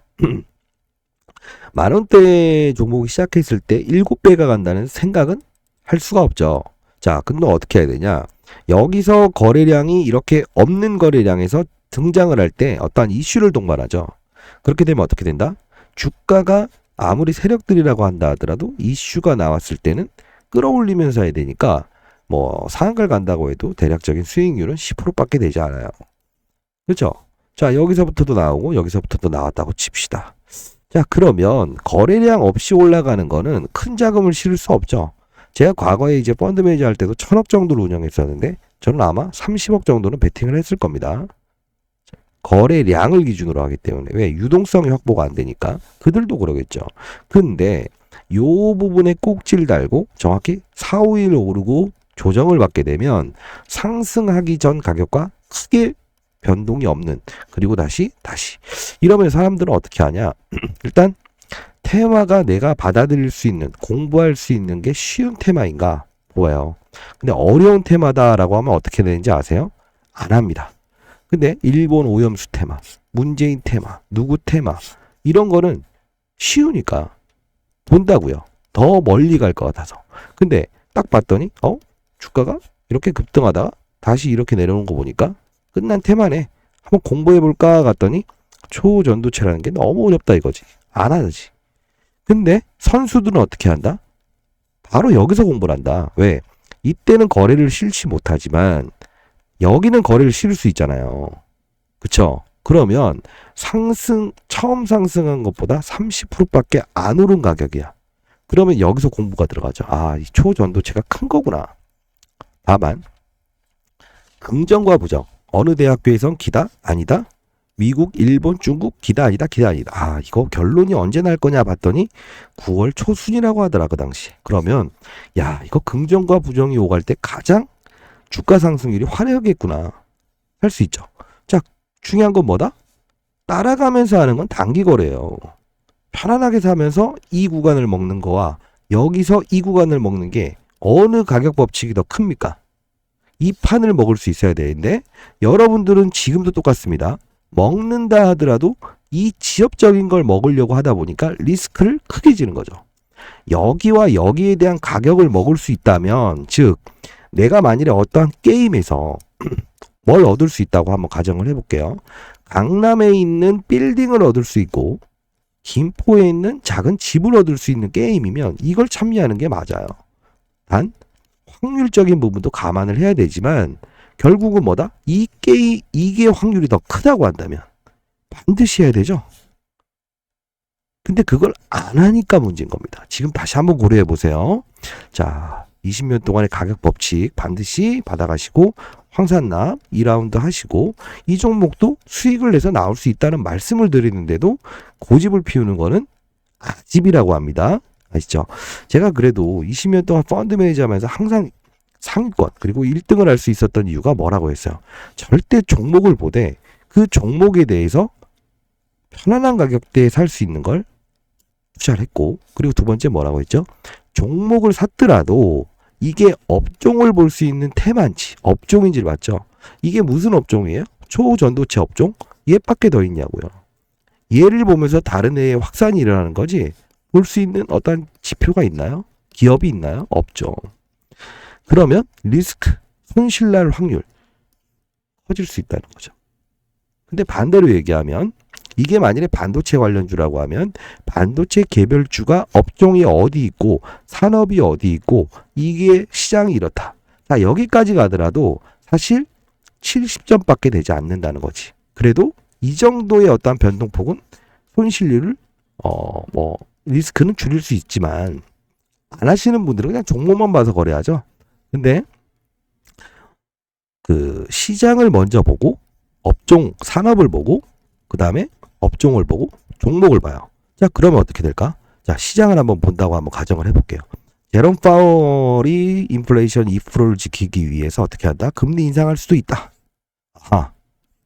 만 원대 종목이 시작했을 때 7배가 간다는 생각은 할 수가 없죠. 자, 근데 어떻게 해야 되냐? 여기서 거래량이 이렇게 없는 거래량에서 등장을 할 때 어떠한 이슈를 동반하죠. 그렇게 되면 어떻게 된다? 주가가 아무리 세력들이라고 한다 하더라도 이슈가 나왔을 때는 끌어올리면서 해야 되니까 뭐 상한가를 간다고 해도 대략적인 수익률은 10%밖에 되지 않아요. 그렇죠? 자, 여기서부터도 나오고 여기서부터도 나왔다고 칩시다. 자, 그러면 거래량 없이 올라가는 거는 큰 자금을 실을 수 없죠. 제가 과거에 이제 펀드 매니저 할 때도 1000억 정도로 운영했었는데 저는 아마 30억 정도는 베팅을 했을 겁니다. 거래량을 기준으로 하기 때문에. 왜? 유동성이 확보가 안 되니까. 그들도 그러겠죠. 근데 요 부분에 꼭지를 달고 정확히 4, 5일 오르고 조정을 받게 되면 상승하기 전 가격과 크게 변동이 없는, 그리고 다시 이러면 사람들은 어떻게 하냐? 일단 테마가 내가 받아들일 수 있는, 공부할 수 있는 게 쉬운 테마인가 보아요. 근데 어려운 테마다라고 하면 어떻게 되는지 아세요? 안 합니다. 근데 일본 오염수 테마, 문재인 테마, 누구 테마, 이런 거는 쉬우니까 본다고요. 더 멀리 갈 것 같아서. 근데 딱 봤더니 주가가 이렇게 급등하다가 다시 이렇게 내려오는 거 보니까 끝난 테마네. 한번 공부해볼까 갔더니 초전도체라는 게 너무 어렵다 이거지. 안 하지. 근데 선수들은 어떻게 한다? 바로 여기서 공부를 한다. 왜? 이때는 거래를 실지 못하지만 여기는 거래를 실을 수 있잖아요. 그쵸? 그러면 처음 상승한 것보다 30%밖에 안 오른 가격이야. 그러면 여기서 공부가 들어가죠. 아, 이 초전도체가 큰 거구나. 다만 긍정과 부정. 어느 대학교에선 기다? 아니다? 미국, 일본, 중국 기다? 아니다? 기다? 아니다. 아, 이거 결론이 언제 날 거냐 봤더니 9월 초순이라고 하더라 그 당시. 그러면 야, 이거 긍정과 부정이 오갈 때 가장 주가 상승률이 화려하겠구나 할 수 있죠. 자, 중요한 건 뭐다? 따라가면서 하는 건 단기 거래예요. 편안하게 사면서 이 구간을 먹는 거와 여기서 이 구간을 먹는 게 어느 가격 법칙이 더 큽니까? 이 판을 먹을 수 있어야 되는데 여러분들은 지금도 똑같습니다. 먹는다 하더라도 이 지엽적인 걸 먹으려고 하다 보니까 리스크를 크게 지는 거죠. 여기와 여기에 대한 가격을 먹을 수 있다면, 즉 내가 만일에 어떠한 게임에서 뭘 얻을 수 있다고 한번 가정을 해볼게요. 강남에 있는 빌딩을 얻을 수 있고 김포에 있는 작은 집을 얻을 수 있는 게임이면 이걸 참여하는 게 맞아요. 단 확률적인 부분도 감안을 해야 되지만 결국은 뭐다? 이게 확률이 더 크다고 한다면 반드시 해야 되죠. 근데 그걸 안 하니까 문제인 겁니다. 지금 다시 한번 고려해 보세요. 자, 20년 동안의 가격 법칙 반드시 받아가시고 황산납 2라운드 하시고 이 종목도 수익을 내서 나올 수 있다는 말씀을 드리는데도 고집을 피우는 거는 아집이라고 합니다. 아시죠? 제가 그래도 20년 동안 펀드 매니저 하면서 항상 상위권 그리고 1등을 할 수 있었던 이유가 뭐라고 했어요? 절대 종목을 보되 그 종목에 대해서 편안한 가격대에 살 수 있는 걸 투자를 했고, 그리고 두 번째 뭐라고 했죠? 종목을 샀더라도 이게 업종을 볼 수 있는 테마인지 업종인지를 봤죠. 이게 무슨 업종이에요? 초전도체 업종? 얘밖에 더 있냐고요. 얘를 보면서 다른 애의 확산이 일어나는 거지 볼 수 있는 어떤 지표가 있나요? 기업이 있나요? 없죠. 그러면 리스크, 손실날 확률 커질 수 있다는 거죠. 근데 반대로 얘기하면 이게 만일에 반도체 관련주라고 하면 반도체 개별주가 업종이 어디 있고 산업이 어디 있고 이게 시장이 이렇다. 자, 여기까지 가더라도 사실 70점밖에 되지 않는다는 거지. 그래도 이 정도의 어떤 변동폭은 손실률을 리스크는 줄일 수 있지만 안 하시는 분들은 그냥 종목만 봐서 거래하죠. 근데 그 시장을 먼저 보고 업종 산업을 보고 그 다음에 업종을 보고 종목을 봐요. 자, 그러면 어떻게 될까? 자, 시장을 한번 본다고 한번 가정을 해볼게요. 제롬 파월이 인플레이션 2%를 지키기 위해서 어떻게 한다? 금리 인상할 수도 있다. 아하.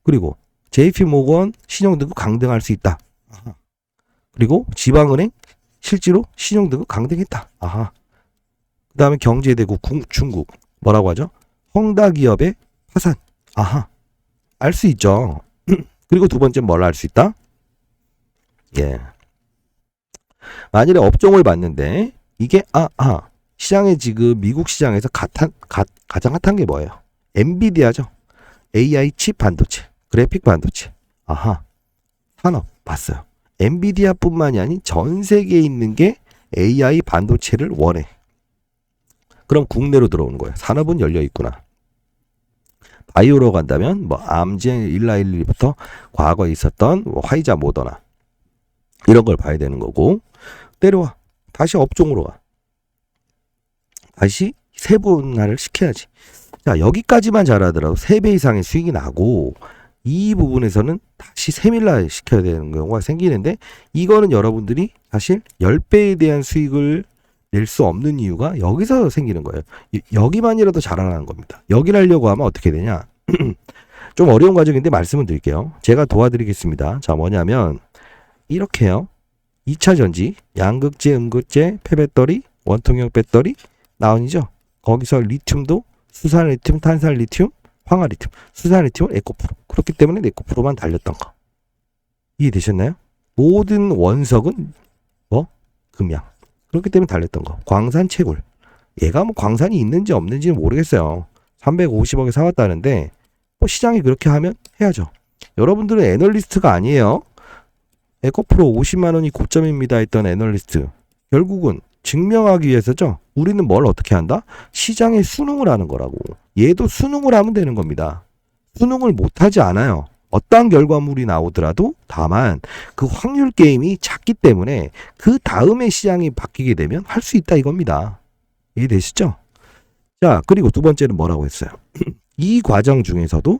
그리고 JP 모건 신용등급 강등할 수 있다. 아하. 그리고 지방은행 실제로 신용등급 강등했다. 아하. 그 다음에 경제대국 중국 뭐라고 하죠? 헝다 기업의 파산. 아하. 알 수 있죠. 그리고 두 번째 뭘 알 수 있다? 예. 만일에 업종을 봤는데 이게 시장에 지금 미국 시장에서 가장 핫한 게 뭐예요? 엔비디아죠. AI 칩 반도체, 그래픽 반도체. 산업 봤어요. 엔비디아뿐만이 아닌 전 세계에 있는 게 AI 반도체를 원해. 그럼 국내로 들어오는 거예요. 산업은 열려 있구나. 바이오로 간다면 뭐 암젠 1911부터 과거에 있었던 뭐 화이자 모더나 이런 걸 봐야 되는 거고, 내려와. 다시 업종으로 가. 다시 세분화를 시켜야지. 자, 여기까지만 잘하더라도 3배 이상의 수익이 나고, 이 부분에서는 다시 세밀화 시켜야 되는 경우가 생기는데, 이거는 여러분들이 사실 10배에 대한 수익을 낼 수 없는 이유가 여기서 생기는 거예요. 여기만이라도 잘하는 겁니다. 여기를 하려고 하면 어떻게 되냐. 좀 어려운 과정인데 말씀을 드릴게요. 제가 도와드리겠습니다. 자, 뭐냐면 이렇게요. 2차 전지, 양극재, 음극재, 폐배터리, 원통형 배터리 나온이죠. 거기서 리튬도 수산 리튬, 탄산 리튬, 황화 리튬. 수산 리튬은 에코프로. 그렇기 때문에 에코프로만 달렸던 거. 이해되셨나요? 모든 원석은 뭐? 금양. 그렇기 때문에 달렸던 거. 광산 채굴. 얘가 뭐 광산이 있는지 없는지는 모르겠어요. 350억에 사왔다는데 뭐 시장이 그렇게 하면 해야죠. 여러분들은 애널리스트가 아니에요. 에코프로 50만 원이 고점입니다 했던 애널리스트. 결국은 증명하기 위해서죠. 우리는 뭘 어떻게 한다? 시장에 수능을 하는 거라고. 얘도 수능을 하면 되는 겁니다. 수능을 못하지 않아요. 어떠한 결과물이 나오더라도 다만 그 확률 게임이 작기 때문에 그 다음에 시장이 바뀌게 되면 할 수 있다 이겁니다. 이해되시죠? 자, 그리고 두 번째는 뭐라고 했어요? 이 과정 중에서도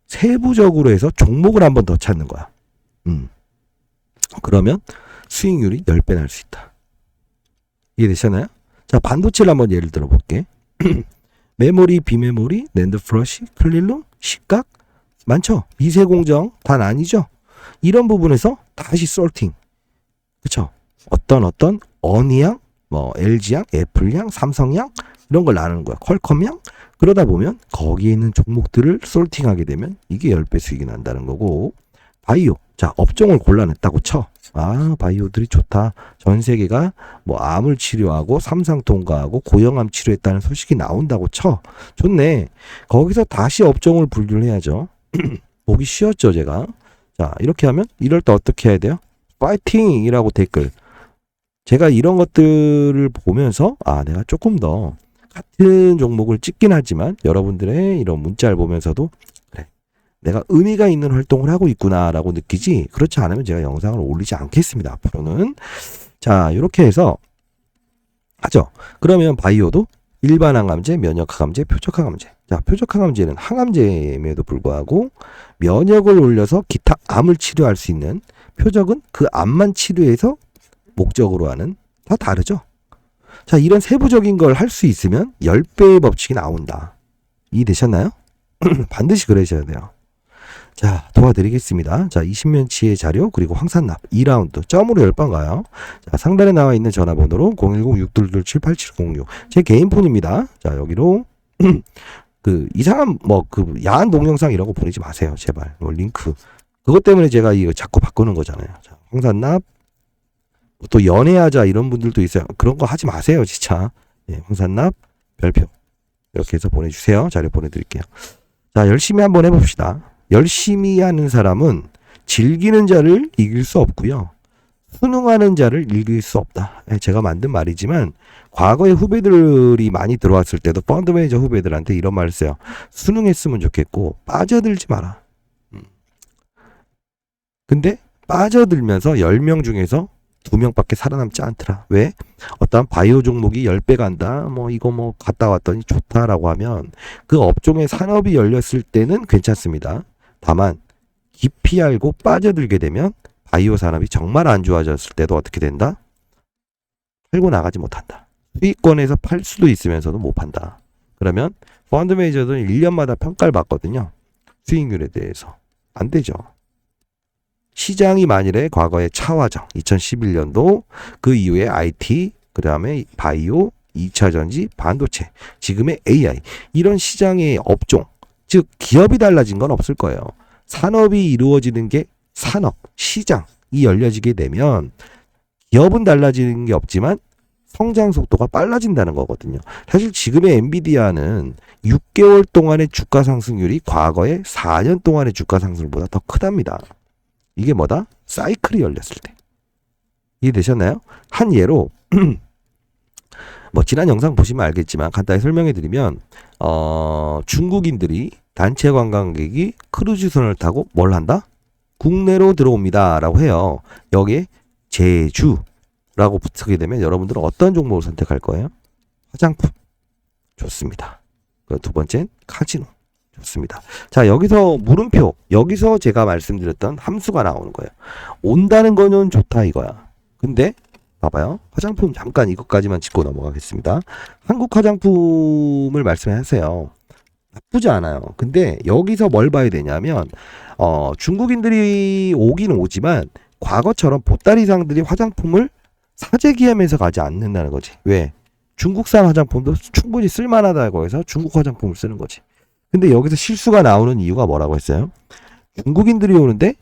세부적으로 해서 종목을 한 번 더 찾는 거야. 그러면 수익률이 10배 날 수 있다. 이해되셨나요? 자, 반도체를 한번 예를 들어 볼게. 메모리, 비메모리, 낸드 플러시, 클린룸, 시각 많죠? 미세 공정 다 아니죠? 이런 부분에서 다시 솔팅. 그쵸? 어떤 어니양, 뭐 LG양, 애플양, 삼성양 이런 걸 나누는 거야. 퀄컴양. 그러다 보면 거기에 있는 종목들을 솔팅하게 되면 이게 10배 수익이 난다는 거고. 바이오. 자, 업종을 골라냈다고 쳐. 바이오들이 좋다. 전 세계가 뭐 암을 치료하고 삼상 통과하고 고형암 치료했다는 소식이 나온다고 쳐. 좋네. 거기서 다시 업종을 분류를 해야죠. 보기 쉬웠죠, 제가. 자, 이렇게 하면 이럴 때 어떻게 해야 돼요? 파이팅이라고 댓글. 제가 이런 것들을 보면서 내가 조금 더 같은 종목을 찍긴 하지만 여러분들의 이런 문자를 보면서도 그래, 내가 의미가 있는 활동을 하고 있구나라고 느끼지, 그렇지 않으면 제가 영상을 올리지 않겠습니다. 앞으로는. 자, 이렇게 해서 하죠. 그러면 바이오도 일반 항암제, 면역 항암제, 표적 항암제. 자, 표적 항암제는 항암제임에도 불구하고 면역을 올려서 기타 암을 치료할 수 있는, 표적은 그 암만 치료해서 목적으로 하는, 다 다르죠. 자, 이런 세부적인 걸 할 수 있으면 10배의 법칙이 나온다. 이해되셨나요? 반드시 그러셔야 돼요. 자, 도와드리겠습니다. 자, 20년치의 자료, 그리고 황산납 2라운드 점으로 10번 가요. 자, 상단에 나와 있는 전화번호로 010-622-787606 제 개인 폰입니다. 자, 여기로 그 이상한 그 야한 동영상 이런 거 보내지 마세요, 제발. 링크 그것 때문에 제가 이거 자꾸 바꾸는 거잖아요. 자, 황산납, 또 연애하자 이런 분들도 있어요. 그런 거 하지 마세요, 진짜. 예, 황산납 별표 이렇게 해서 보내주세요. 자료 보내드릴게요. 자, 열심히 한번 해봅시다. 열심히 하는 사람은 즐기는 자를 이길 수 없고요. 수능하는 자를 이길 수 없다. 제가 만든 말이지만 과거에 후배들이 많이 들어왔을 때도 펀드 매니저 후배들한테 이런 말을 써요. 수능했으면 좋겠고 빠져들지 마라. 근데 빠져들면서 10명 중에서 2명밖에 살아남지 않더라. 왜? 어떤 바이오 종목이 10배 간다. 이거 갔다 왔더니 좋다라고 하면 그 업종의 산업이 열렸을 때는 괜찮습니다. 다만 깊이 알고 빠져들게 되면 바이오 산업이 정말 안 좋아졌을 때도 어떻게 된다? 팔고 나가지 못한다. 수익권에서 팔 수도 있으면서도 못 판다. 그러면 펀드 매니저들은 1년마다 평가를 받거든요. 수익률에 대해서. 안 되죠. 시장이 만일에 과거에 차화정 2011년도, 그 이후에 IT, 그 다음에 바이오, 2차 전지, 반도체, 지금의 AI, 이런 시장의 업종, 즉 기업이 달라진 건 없을 거예요. 산업이 이루어지는 게 산업, 시장이 열려지게 되면 기업은 달라지는 게 없지만 성장 속도가 빨라진다는 거거든요. 사실 지금의 엔비디아는 6개월 동안의 주가 상승률이 과거의 4년 동안의 주가 상승률보다 더 크답니다. 이게 뭐다? 사이클이 열렸을 때. 이해되셨나요? 한 예로 뭐 지난 영상 보시면 알겠지만 간단히 설명해 드리면 중국인들이 단체 관광객이 크루즈선을 타고 뭘 한다? 국내로 들어옵니다 라고 해요. 여기에 제주라고 붙게 되면 여러분들은 어떤 종목을 선택할 거예요? 화장품. 좋습니다. 두 번째는 카지노. 좋습니다. 자, 여기서 물음표. 여기서 제가 말씀드렸던 함수가 나오는 거예요. 온다는 거는 좋다 이거야. 근데 봐봐요. 화장품 잠깐 이것까지만 짚고 넘어가겠습니다. 한국 화장품을 말씀하세요. 나쁘지 않아요. 근데 여기서 뭘 봐야 되냐면 중국인들이 오긴 오지만 과거처럼 보따리상들이 화장품을 사재기하면서 가지 않는다는 거지. 왜? 중국산 화장품도 충분히 쓸만하다고 해서 중국 화장품을 쓰는 거지. 근데 여기서 실수가 나오는 이유가 뭐라고 했어요? 중국인들이 오는데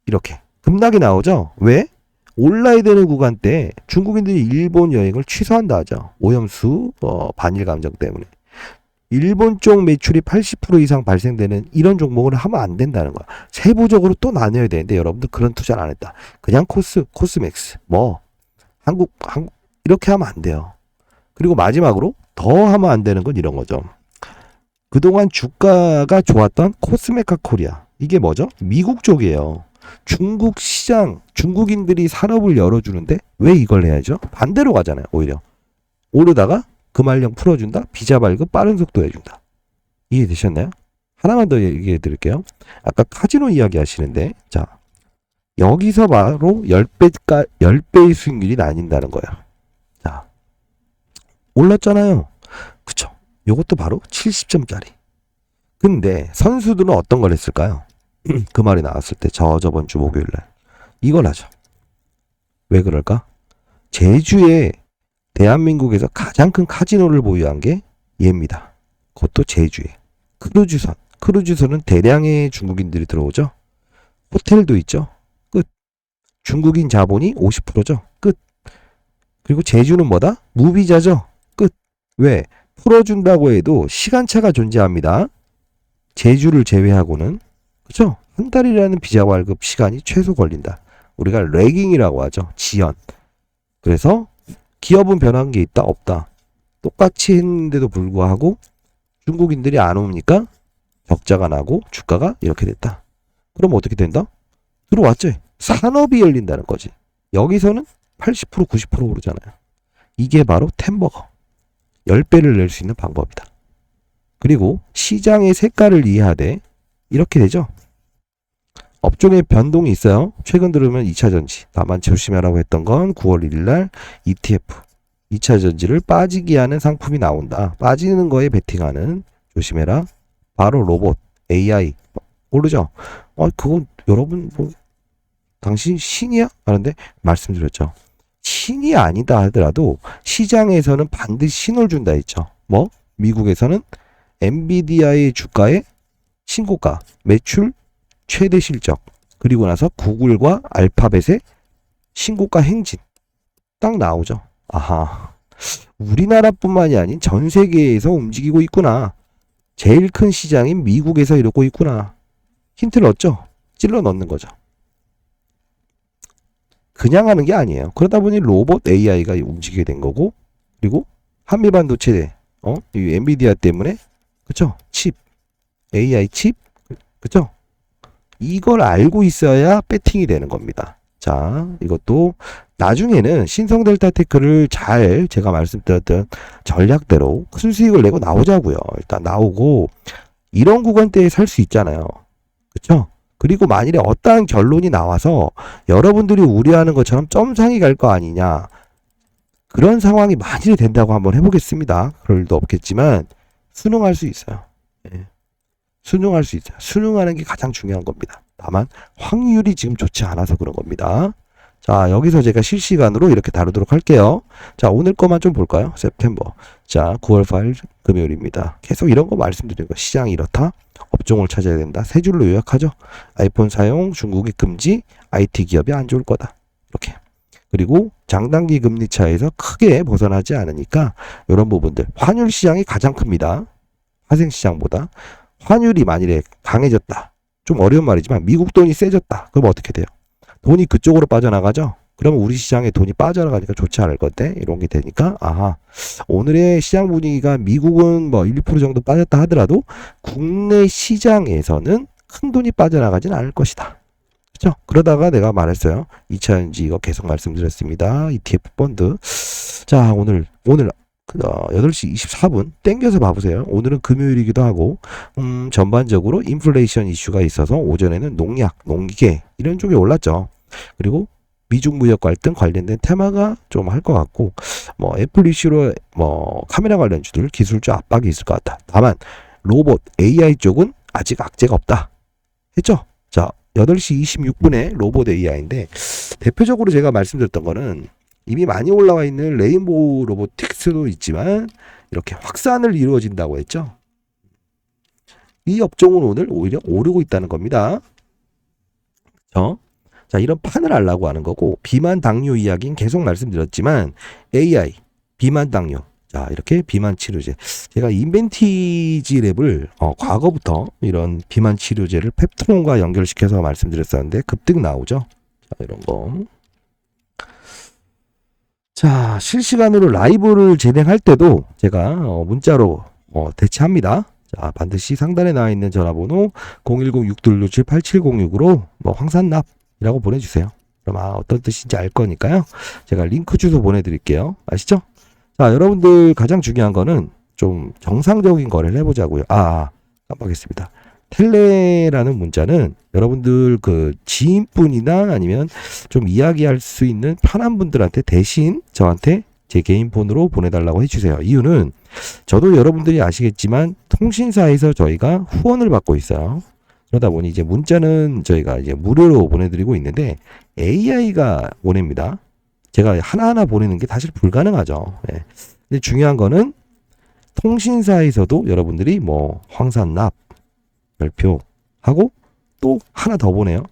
이렇게 급락이 나오죠. 왜? 올라야 되는 구간 때 중국인들이 일본 여행을 취소한다 하죠. 오염수 반일 감정 때문에. 일본 쪽 매출이 80% 이상 발생되는 이런 종목을 하면 안 된다는 거야. 세부적으로 또 나눠야 되는데 여러분들 그런 투자를 안 했다. 그냥 코스맥스, 한국 이렇게 하면 안 돼요. 그리고 마지막으로 더 하면 안 되는 건 이런 거죠. 그동안 주가가 좋았던 코스메카 코리아. 이게 뭐죠? 미국 쪽이에요. 중국 시장, 중국인들이 산업을 열어주는데 왜 이걸 해야죠? 반대로 가잖아요. 오히려. 오르다가 금활령 풀어준다. 비자 발급 빠른 속도 해준다. 이해되셨나요? 하나만 더 얘기해 드릴게요. 아까 카지노 이야기 하시는데 자 여기서 바로 10배의 수익률이 나뉜다는 거예요. 자 올랐잖아요. 그쵸? 요것도 바로 70점짜리. 근데 선수들은 어떤 걸 했을까요? 그 말이 나왔을 때 저번 주 목요일날 이걸 하죠. 왜 그럴까? 제주에 대한민국에서 가장 큰 카지노를 보유한 게 얘입니다. 그것도 제주에. 크루즈선은 대량의 중국인들이 들어오죠. 호텔도 있죠. 끝. 중국인 자본이 50%죠. 끝. 그리고 제주는 뭐다? 무비자죠. 끝. 왜? 풀어준다고 해도 시간차가 존재합니다. 제주를 제외하고는. 그죠? 한 달이라는 비자 발급 시간이 최소 걸린다. 우리가 레깅이라고 하죠. 지연. 그래서 기업은 변한 게 있다? 없다. 똑같이 했는데도 불구하고 중국인들이 안 오니까 적자가 나고 주가가 이렇게 됐다. 그럼 어떻게 된다? 들어왔죠. 산업이 열린다는 거지. 여기서는 80% 90% 오르잖아요. 이게 바로 템버거. 10배를 낼 수 있는 방법이다. 그리고 시장의 색깔을 이해하되 이렇게 되죠. 업종의 변동이 있어요. 최근 들으면 2차전지. 다만 조심하라고 했던 건 9월 1일날 ETF. 2차전지를 빠지게 하는 상품이 나온다. 빠지는 거에 베팅하는. 조심해라. 바로 로봇, AI. 모르죠? 그건 여러분 당신 신이야? 하는데 말씀드렸죠. 신이 아니다 하더라도 시장에서는 반드시 신호를 준다 했죠. 미국에서는 엔비디아의 주가의 신고가, 매출, 최대 실적, 그리고 나서 구글과 알파벳의 신고가 행진 딱 나오죠. 아하, 우리나라뿐만이 아닌 전 세계에서 움직이고 있구나. 제일 큰 시장인 미국에서 이러고 있구나. 힌트를 얻죠. 찔러 넣는 거죠. 그냥 하는 게 아니에요. 그러다 보니 로봇 AI가 움직이게 된 거고, 그리고 한미반도체, 이 엔비디아 때문에, 그쵸? 칩, AI 칩, 그쵸? 이걸 알고 있어야 배팅이 되는 겁니다. 자, 이것도 나중에는 신성델타테크를 잘 제가 말씀드렸던 전략대로 큰 수익을 내고 나오자고요. 일단 나오고 이런 구간대에 살 수 있잖아요. 그쵸? 그리고 만일에 어떠한 결론이 나와서 여러분들이 우려하는 것처럼 점상이 갈 거 아니냐. 그런 상황이 만일에 된다고 한번 해보겠습니다. 그럴 일도 없겠지만 순응할 수 있어요. 예. 순응할 수 있어요. 순응하는 게 가장 중요한 겁니다. 다만 확률이 지금 좋지 않아서 그런 겁니다. 자, 여기서 제가 실시간으로 이렇게 다루도록 할게요. 자, 오늘 거만 좀 볼까요? September. 자, 9월 8일 금요일입니다. 계속 이런 거 말씀드리는 거. 시장이 이렇다. 업종을 찾아야 된다. 세 줄로 요약하죠. 아이폰 사용, 중국이 금지, IT 기업이 안 좋을 거다. 이렇게. 그리고 장단기 금리 차에서 크게 벗어나지 않으니까 이런 부분들. 환율 시장이 가장 큽니다. 파생 시장보다. 환율이 만일에 강해졌다. 좀 어려운 말이지만 미국 돈이 세졌다. 그럼 어떻게 돼요? 돈이 그쪽으로 빠져나가죠. 그러면 우리 시장에 돈이 빠져나가니까 좋지 않을 건데 이런 게 되니까 아하, 오늘의 시장 분위기가 미국은 뭐 1, 2% 정도 빠졌다 하더라도 국내 시장에서는 큰 돈이 빠져나가진 않을 것이다. 그렇죠? 그러다가 내가 말했어요. 2차전지 이거 계속 말씀드렸습니다. ETF 펀드. 자, 오늘 8시 24분 땡겨서 봐보세요. 오늘은 금요일이기도 하고 전반적으로 인플레이션 이슈가 있어서 오전에는 농약, 농기계 이런 쪽에 올랐죠. 그리고 미중 무역 갈등 관련된 테마가 좀 할 것 같고 뭐 애플 이슈로 뭐 카메라 관련주들 기술주 압박이 있을 것 같다. 다만 로봇 AI 쪽은 아직 악재가 없다. 했죠? 자, 8시 26분에 로봇 AI인데 대표적으로 제가 말씀드렸던 거는 이미 많이 올라와 있는 레인보우 로보틱스도 있지만 이렇게 확산을 이루어진다고 했죠. 이 업종은 오늘 오히려 오르고 있다는 겁니다. 자, 이런 판을 하려고 하는 거고 비만 당뇨 이야기는 계속 말씀드렸지만 AI, 비만 당뇨. 자, 이렇게 비만 치료제. 제가 인벤티지 랩을 과거부터 이런 비만 치료제를 펩트론과 연결시켜서 말씀드렸었는데 급등 나오죠. 자, 이런 거. 자, 실시간으로 라이브를 진행할 때도 제가 문자로 대체합니다. 자, 반드시 상단에 나와 있는 전화번호 010-6267-8706으로 황산납이라고 보내주세요. 그럼 어떤 뜻인지 알 거니까요. 제가 링크 주소 보내드릴게요. 아시죠? 자, 여러분들 가장 중요한 거는 좀 정상적인 거래를 해보자고요. 깜빡했습니다. 텔레라는 문자는 여러분들 그 지인분이나 아니면 좀 이야기할 수 있는 편한 분들한테 대신 저한테 제 개인 폰으로 보내달라고 해주세요. 이유는 저도 여러분들이 아시겠지만 통신사에서 저희가 후원을 받고 있어요. 그러다 보니 이제 문자는 저희가 이제 무료로 보내드리고 있는데 AI가 보냅니다. 제가 하나하나 보내는 게 사실 불가능하죠. 네. 근데 중요한 거는 통신사에서도 여러분들이 황산납 발표하고 또 하나 더 보내요.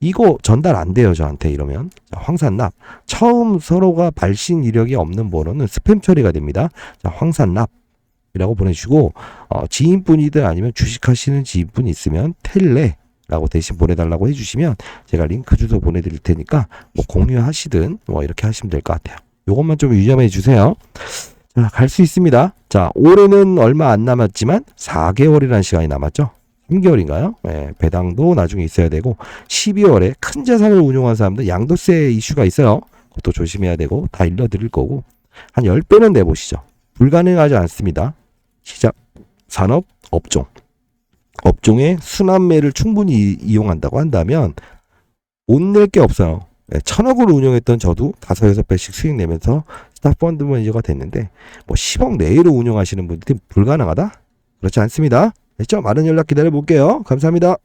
이거 전달 안 돼요, 저한테 이러면. 자, 황산납. 처음 서로가 발신 이력이 없는 번호는 스팸 처리가 됩니다. 자, 황산납이라고 보내주시고 지인분이든 아니면 주식하시는 지인분 있으면 텔레라고 대신 보내달라고 해주시면 제가 링크 주소 보내드릴 테니까 공유하시든 이렇게 하시면 될 것 같아요. 요것만 좀 유념해 주세요. 자, 갈 수 있습니다. 자, 올해는 얼마 안 남았지만 4개월이라는 시간이 남았죠. 3개월인가요? 네, 배당도 나중에 있어야 되고 12월에 큰 자산을 운용한 사람들 양도세 이슈가 있어요. 그것도 조심해야 되고 다 일러드릴 거고 한 10배는 내보시죠. 불가능하지 않습니다. 시장, 산업, 업종의 순환매를 충분히 이용한다고 한다면 못 낼 게 없어요. 네, 1000억을 운용했던 저도 5, 6배씩 수익 내면서 스타펀드 매니저가 됐는데 10억 내외로 운용하시는 분들이 불가능하다? 그렇지 않습니다. 됐죠? 많은 연락 기다려 볼게요. 감사합니다.